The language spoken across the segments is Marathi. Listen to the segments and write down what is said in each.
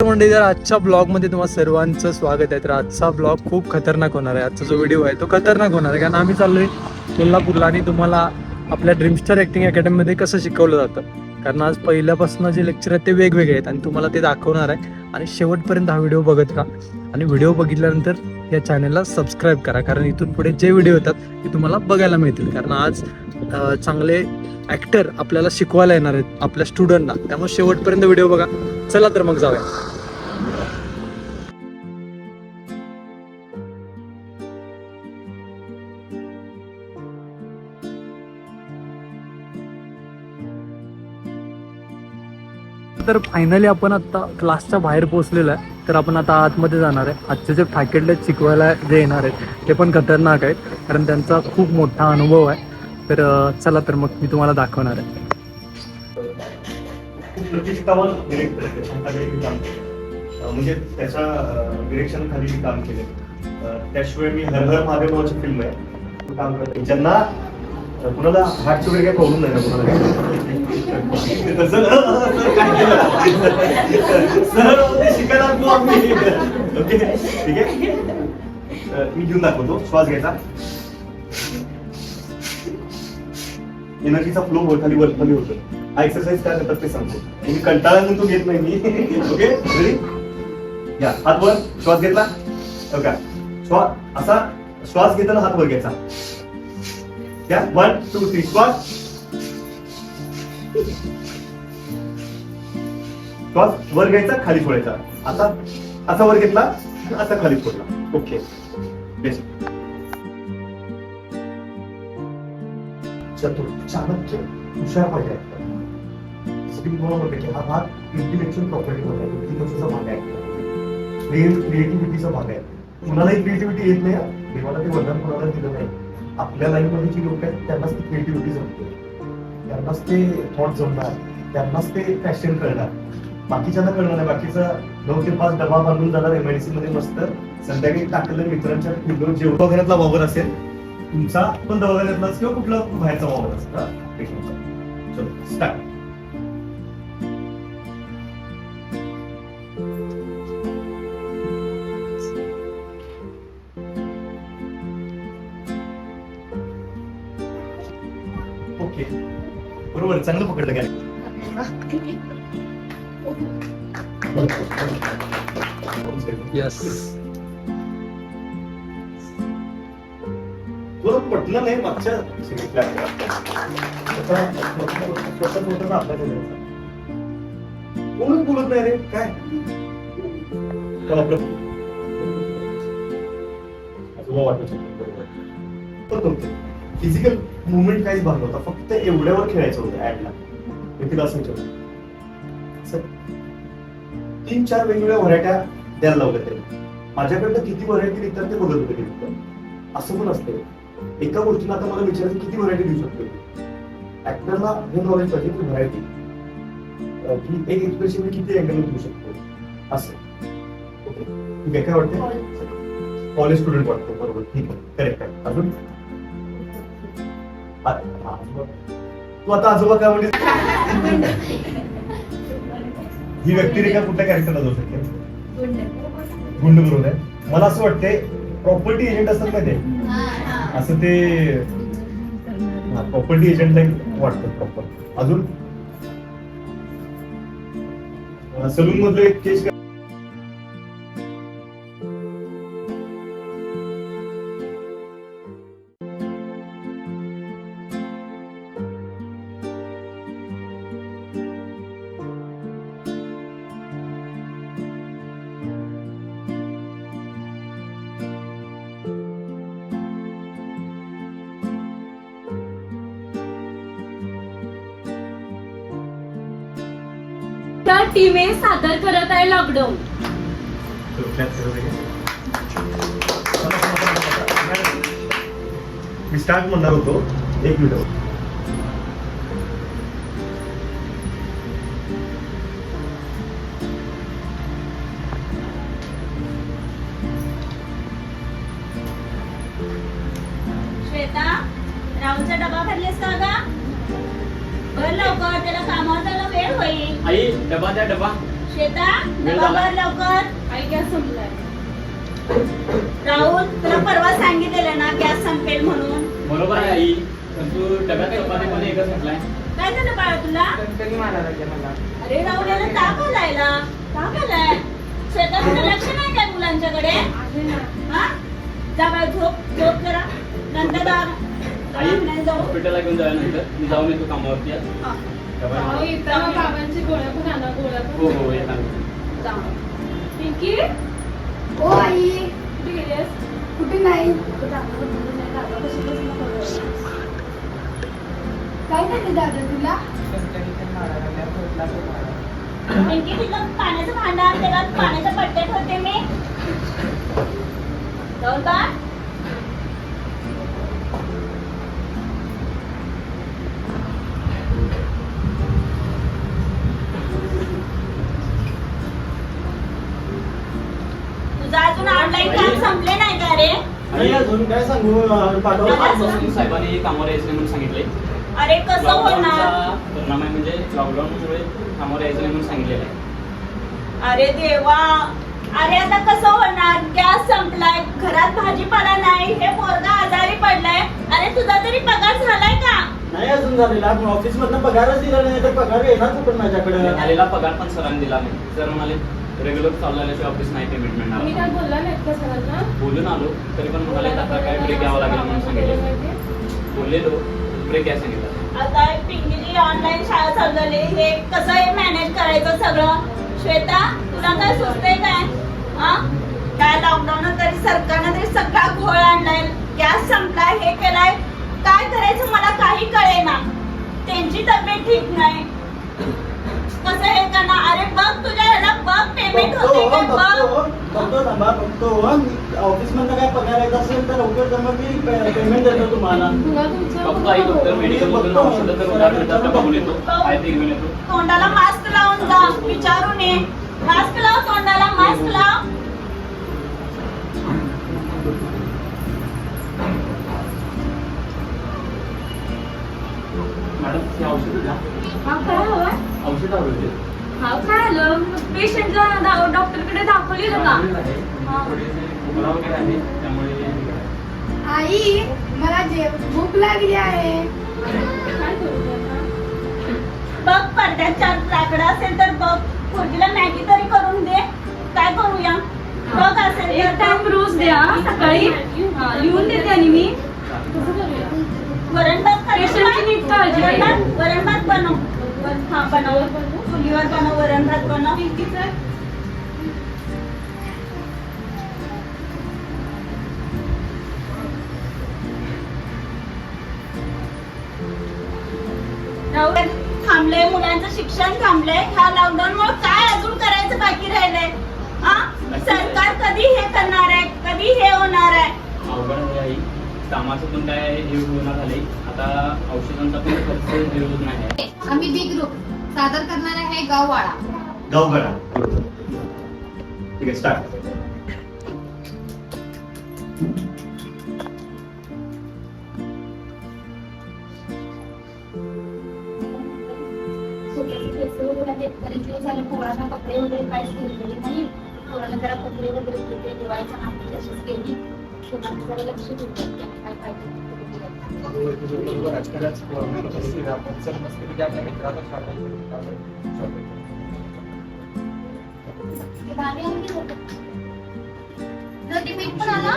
मंडळी, तर आजच्या ब्लॉगमध्ये तुम्हाला सर्वांचं स्वागत आहे. तर आजचा ब्लॉग खूप खतरनाक होणार आहे. आजचा जो व्हिडिओ आहे तो खतरनाक होणार आहे, कारण आम्ही चाललोय कोल्हापूरला आणि तुम्हाला आपल्या ड्रीमस्टार ॲक्टिंग अकॅडमीमध्ये कसं शिकवलं जातं. कारण आज पहिल्यापासून जे लेक्चर आहेत ते वेगवेगळे आहेत आणि तुम्हाला ते दाखवणार आहे. आणि शेवटपर्यंत हा व्हिडिओ बघत का, आणि व्हिडिओ बघितल्यानंतर या चॅनलला सबस्क्राईब करा, कारण इथून पुढे जे व्हिडिओ येतात ते तुम्हाला बघायला मिळतील. कारण आज चांगले ॲक्टर आपल्याला शिकवायला येणार आहेत आपल्या स्टुडंटना, त्यामुळे शेवटपर्यंत व्हिडिओ बघा. चला तर मग जाऊया. तर फायनली आपण आता क्लासच्या बाहेर पोहोचलेलो आहे. तर आपण आता आतमध्ये जाणार आहे. आजचे जे फॅकल्टी शिकवायला जे येणार आहेत ते पण खतरनाक आहेत, कारण त्यांचा खूप मोठा अनुभव आहे. तर चला तर मग मी तुम्हाला दाखवणार आहे. म्हणजे त्याच्या डिरेक्शन खाली काम केले. त्याशिवाय मी हर हर महादेव नावाची फिल्म आहे काम करते. ज्यांना कुणाला हार्टची वगैरे काही प्रॉब्लेम नाही ना कुणाला शिकायला ओके ठीक आहे. मी घेऊन दाखवतो. श्वास घ्यायचा, एनर्जीचा फ्लो वर खाली होतो. हा एक्सरसाइज काय करतात ते सांगतो. मी कंटाळा म्हणून तो घेत नाही मी. ओके रेडी, या हात वर. श्वास घेतला ओके, असा श्वास घेताना हात वर घ्यायचा. या 1 2 3 श्वास वर घ्यायचा, खाली सोडायचा. आता असा वर घेतला, असा खाली सोडला. Okay best. चतुर, चाणक्य, हुशार पाहिजे. हा भाग इंटेलेक्च्युअल प्रॉपर्टीमध्ये आहे, इंटेलिजन्सचा भाग आहे, क्रिएटिव्हिटीचा भाग आहे. कुणालाही क्रिएटिव्हिटी येत नाही. देवाला ते वरदान कोणाला दिलं नाही. आपल्या लाईफमध्ये जी लोक आहेत त्यांनाच ती क्रिएटिव्हिटी जमते, त्यांनाच ते थॉट जमणार, त्यांनाच ते पॅशन कळणार. बाकीच्यांना कळणार नाही. बाकीचा 9 ते 5 डबा बांधून जाणार एमआयडीसी मध्ये मस्त संध्याकाळी टाकलेलं मित्रांच्या फिल्डवर जेवढं दवाखान्यातला वावर असेल, तुमचा पण दवाखान्यातलाच किंवा कुठला बाहेरचा वावर असेल. चलो स्टार्ट. ओके बरोबर, चांगलं पकडलं काय. यस, तुला पटलं नाही मागच्या कोणच बोलत नाही रे. काय फिजिकल मुवमेंट काहीच भाग नव्हता, फक्त एवढ्यावर खेळायचं होतं ऍडला. मी तिला असं विचारलं, 3-4 वेगवेगळ्या व्हरायट्या द्यायला लावल्या त्यांनी. माझ्याकडनं किती व्हरायटी निघतात ते बघत होते. असं पण असतं एका गोष्टीला. आता मला विचारायचं किती व्हरायटी देऊ शकतो. ऍक्टरला हे नॉलेज पाहिजे की व्हरायटी, की एक एक्सप्रेशन मी किती अँगल देऊ शकतो असं. ओके ठीक आहे. काय वाटतं? कॉलेज स्टुडंट वाटतो. बरोबर, ठीक आहे, करेक्ट आहे. अजून तू आता आजोबा काय म्हणजे ही व्यक्तिरेखा कुठल्या कॅरेक्टरला जाऊ शकते? गुंड बरोबर आहे. मला असं वाटतंय प्रॉपर्टी एजंट असतात माहिती आहे, असं ते प्रॉपर्टी एजंटला वाटतं प्रॉपर. अजून सलून मधलं एक केस टीमे सादर करत आहे लॉकडाऊन. मी स्टार्ट म्हणणार होतो. एक मिनिट. श्वेता, राहुलचा डबा भरलेस का ग? भर लवकर, त्याला कामावर जायला वेळ होईल. आई डबा द्या डबा. श्वेता डबा भर लवकर. आई गॅस संपलाय. राहुल तुला परवा सांगितलेलं ना गॅस संपेल म्हणून. बरोबर आहे आई, पण तू डब्यात चपाती पण एकच म्हटलाय. काय झालं बाळा तुला? अरे राहुल याला ताप आलायला. ताप आलाय. श्वेता तुझं लक्ष नाही काय मुलांच्याकडे? हा जा बाळा झोप जरा. नंतर आई दवाखान्यात जाऊ. हॉस्पिटलला घेऊन जायनंतर मी जाऊन येतो कामावरती आज. हा. डबा- बाबांची गोळ्या पण आणा. गोळ्या हो हो येतात. पिंकी ओ आई कुठे गेलीस? कुठे नाही काय झालं दादा तुला पिंकी तिथं पाण्याचं भांडं आहे, त्याला पाण्याच्या पट्ट्यात होते मी. जाऊन का? तुझं अजून ऑनलाईन काम संपले नाही का रे? आणि अजून काय सांगू पाठवा आजपासून साहेबांनी कामावर यायचं नाही म्हणून सांगितलंय. अरे कसं होणार? लॉकडाऊनचा परिणाम आहे, म्हणजे लॉकडाऊनमुळे कामावर यायचं नाही म्हणून सांगितलेलं आहे. अरे देवा, अरे आता कसं होणार? गॅस संपलाय, घरात भाजीपाला नाही, हे पोरगा आजारी पडलाय. अरे तुझा तरी पगार झालाय का? नाही अजून झालेला, आपण ऑफिस मधनं पगारच दिला नाही तर पगार येणार कुठून माझ्याकडे? आलेला पगार पण सरांनी दिला नाही. सर म्हणाले रेग्युलर चालल्याशिवाय ऑफिस नाही पेमेंट मिळणार. मी काय बोलला नाहीत का सरांना? बोलून आलो तरी पण म्हणाले आता काय ब्रेक घ्यावा लागेल म्हणून सांगितले. बोललेलो ब्रेक घ्या सांगितलं. आता पिंकीची ऑनलाईन शाळा चालू झाली, हे कसं हे मॅनेज करायचं सगळं? श्वेता तुला काय सुचतंय काय? हा काय लॉकडाऊन तरी सरकारनं तरी सगळा घोळ आणलाय, गॅस संपलाय, हे केलाय, काय करायचं मला काही कळेना. त्यांची तब्येत ठीक नाही, कसं हे करणार? अरे बघ तुझ्या ह्याला बघ पेमेंट होते काय बघ. बघतो थांबा बघतो. ऑफिस मधनं काय पगार येत असेल तर लवकर जमा मी पेमेंट देतो तुम्हाला. फक्त आई डॉक्टर मेडिकल मधून औषधं तर उद्या भेटतात का बघून येतो. काय ते घेऊन येतो. तोंडाला मास्क लावून जा, विचारून ये. मास्क लाव, तोंडाला मास्क लाव. मॅडम हे औषधं द्या. हा काय हवं? औषध आवडते. हा काय आलं? पेशंटला डॉक्टरकडे दाखवलेलं का? थोडेसे खोकला वगैरे आहे त्यामुळे. आई मला भूक लागली आहे काय करू आता? बघ पडद्यात चार लाकडं असेल तर बघ, पोरगीला मॅगी तरी करून दे. काय करूया? बघ असेल एक टाइम रोज द्या सकाळी. लिहून देते आणि मी. वरण भात पेशंटची नीट काळजी घे. वरण भात बनव. हा बनव, चुलीवर बनव, वरण भात बनव. थांबलंय, मुलांचं शिक्षण थांबलंय. ह्या लॉकडाऊन मुळे काय अजून करायचं बाकी राहिलंय? हा सरकार कधी हे करणार आहे, कधी हे होणार आहे? अवघड आहे आई. कामाचं पण काय हे होणार झाले. आता औषधांचा पण खर्च हे होत नाही. आम्ही बी ग्रुप सादर करणार आहे गाववाडा. गावगडा. ठीक आहे स्टार्ट. पोरांना कपडे वगैरे काहीच घेतलेले नाही. पोरांना जरा कपडे वगैरे घेतले, दिवाळीच्या नावाची तशीच केली. पोरांना जरा लक्ष देतात काय पाहिजे. भारी आहे की होतं? जर ते मीठ पण आला,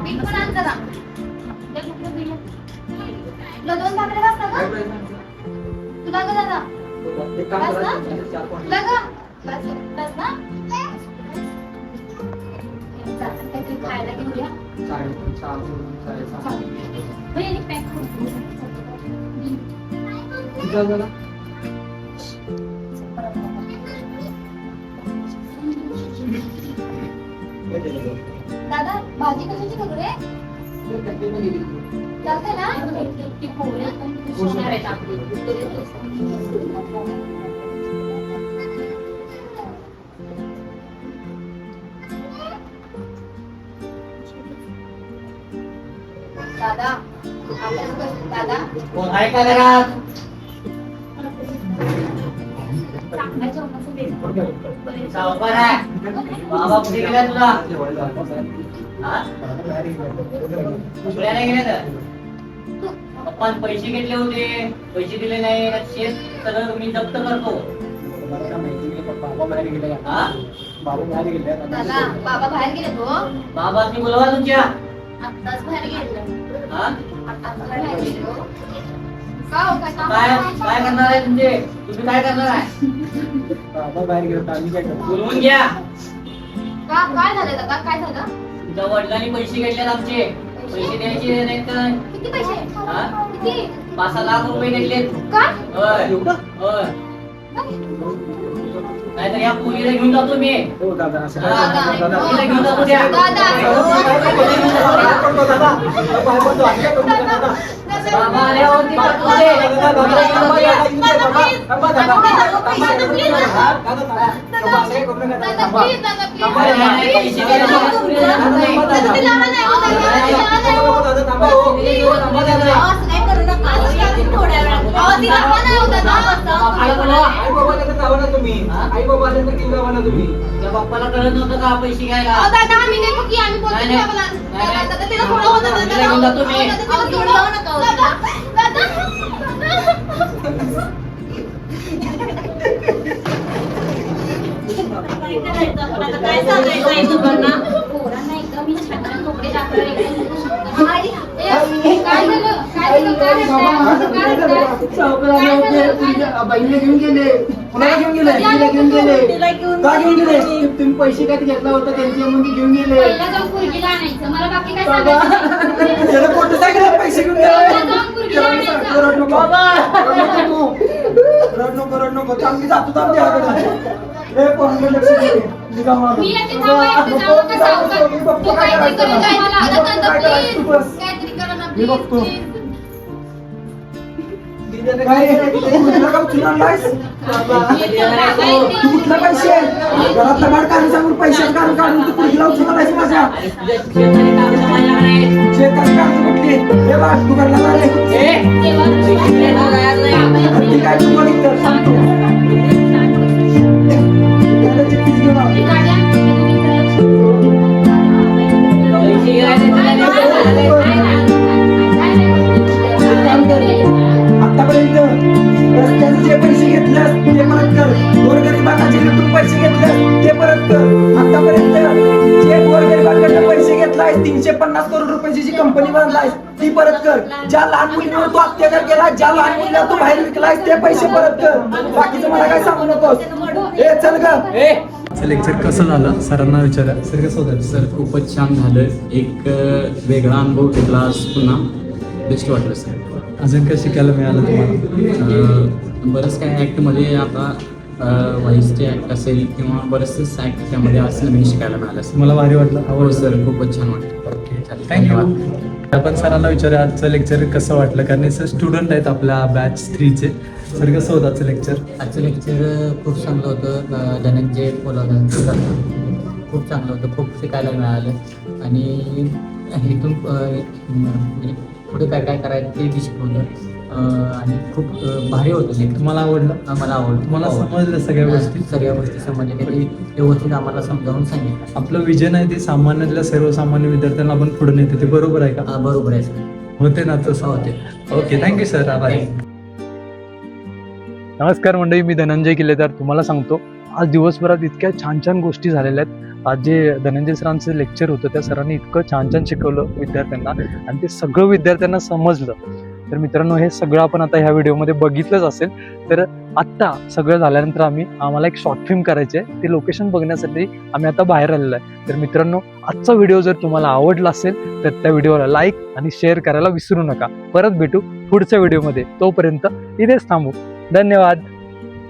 मीठ पण आण जरा. त्या कुठलं दिलं? तुला 2 भाकऱ्या वाजता का? तुला का दादा? बस ना? तुला का? बस ना? जाताना काहीतरी खायला घेऊया. भैया, एक पॅक करून दादा भाजी कशाची करू रे? चालते ना? ती पोळ्या पण होणार आहेत आपली. दादा अभ्यास कर दादा. आहे का घरात? चांगल्या जेवणाचं बेत. सावकार आहे. बाबा कुठे गेला तुला? हा? पुण्याला गेले तर पप्पान पैसे घेतले होते, पैसे दिले नाही, शेत सगळं मी जप्त करतो. हा? दादा बाबा बाहेर गेले तो बाबांनी बोलवा तुमच्या. आत्ताच बाहेर गेले हा? आत्ताच बाहेर गेले हो. का हो काय काम काय आहे? काय करणार आहे तुमचे? तुम्ही काय करणार आहे? बोलवून घ्या. काय झालं दादा काय झालं तुमच्या वडिलांनी पैसे घेतलेत आमचे. पैसे द्यायचे नाही तर किती पैसे हा? किती 5 लाख रुपये घेतलेत. काय होय होय. नाहीतर या पोरीला घेऊन जातो मी. पोरीला घेऊन जातो त्या. बाबा आल्यावरती पाठवते. पैसे त्या बाप्पाला कळत नव्हतं का पैसे घ्यायला? घेऊन जातो मी. काय सांगायचं आहे तुम्हाला? पोरांना एकदम मी छान छान कपडे दाखवले काय झालं काय झालं काय बहिणीला घेऊन गेले. कुणाला घेऊन गेले? तिला घेऊन गेले. का घेऊन गेले? तुम्ही पैसे काय घेतला होता त्यांच्या मुली घेऊन गेले. पहिला जाऊन पोरगीला आणायचं मला बाकी काय सांगायचं त्याला मोटरसायकल पैसे घेऊन पहिला जाऊन पोरगीला गेले. आणायचं रड नको रड नको रड नको थांब मी जातो थांब ए कोण लक्ष दे. निघा मागं. मी येते थांबा एकटे जाऊ नका सावकार तू काहीतरी करून काय मला आलं तर प्लीज काहीतरी करा ना मी प्लीज बघतो. काय कुठला का उचलून आणलायस? तू कुठला पैसे घरातला गाड काढून सांगून पैसे काढून काढून तू कुठला उचलून आलायस माझ्या शेतात काढतो कुठली हे बघ तू घरला जा रे. ती काय तू बघितलं सांगतो त्याला चिठ्ठीच घेऊन आलो. आतापर्यंत रस्त्याचे जे पैसे घेतलेस ते परत कर. गोरगरिबांना जे लुटून पैसे घेतलेस ते परत कर. आतापर्यंत जे गोरगरिबांकडे पैसे घेतलायस 350 करोड रुपयाची जी कंपनी बांधलायस ती परत कर. ज्या लहान मुलीवर तू अत्याचार केला, ज्या लहान मुलीला तू बाहेर विकलायस ते पैसे परत कर. बाकीचं मला काय सांगू नकोस. ए चल ग. लेक्चर कसं झालं सरांना विचारा. सर कसं होतं? सर खूपच छान झालं. एक वेगळा अनुभव घेतला आज पुन्हा. बेस्ट वाटलं सर. अजून काय शिकायला मिळालं तुम्हाला? बरंच काय ॲक्टमध्ये आता व्हॉइसचे ॲक्ट असेल किंवा बरेचसेच ॲक्ट त्यामध्ये असं नवीन शिकायला मिळालं सर. मला भारी वाटलं. हो आवडलं सर खूपच छान वाटलं. थँक्यू. आपण सरांना विचारूया आजचं लेक्चर कसं वाटलं, कारण सर स्टुडंट आहेत आपल्या बॅच 3चे. सर कसं होतं आजचं लेक्चर? आजचं लेक्चर खूप चांगलं होतं. धनंजय बोलावलं खूप चांगलं होतं. खूप शिकायला मिळालं आणि इथून म्हणजे पुढे काय काय करायचं ते बी शिकवलं आणि खूप भारी होतं लेक्चर. तुम्हाला आवडलं? मला आवडलं. तुम्हाला समजलं सगळ्या गोष्टी? सगळ्या गोष्टी समजल्या. त्यांनी व्यवस्थित आम्हाला समजावून सांगितलं. आपलं विजन आहे ते सामान्यातल्या सर्वसामान्य विद्यार्थ्यांना आपण पुढे नेते, ते बरोबर आहे का? बरोबर आहे सर. होते ना तसं? होते. Okay, thank you sir. आभारी. नमस्कार मंडळी, मी धनंजय किल्लेदार. तुम्हाला सांगतो आज दिवसभरात इतक्या छान छान गोष्टी झालेल्या आहेत. आज जे धनंजय सरांचं लेक्चर होतं त्या सरांनी इतकं छान छान शिकवलं विद्यार्थ्यांना आणि ते सगळं विद्यार्थ्यांना समजलं. तर मित्रांनो, हे सगळं आपण आता ह्या व्हिडिओमध्ये बघितलंच असेल. तर आत्ता सगळं झाल्यानंतर आम्हाला एक शॉर्ट फिल्म करायची आहे. ते लोकेशन बघण्यासाठी आम्ही आता बाहेर आलेलो आहे. तर मित्रांनो, आजचा व्हिडिओ जर तुम्हाला आवडला असेल तर त्या व्हिडिओला लाईक आणि शेअर करायला विसरू नका. परत भेटू पुढच्या व्हिडिओमध्ये. तोपर्यंत इथेच थांबू. धन्यवाद.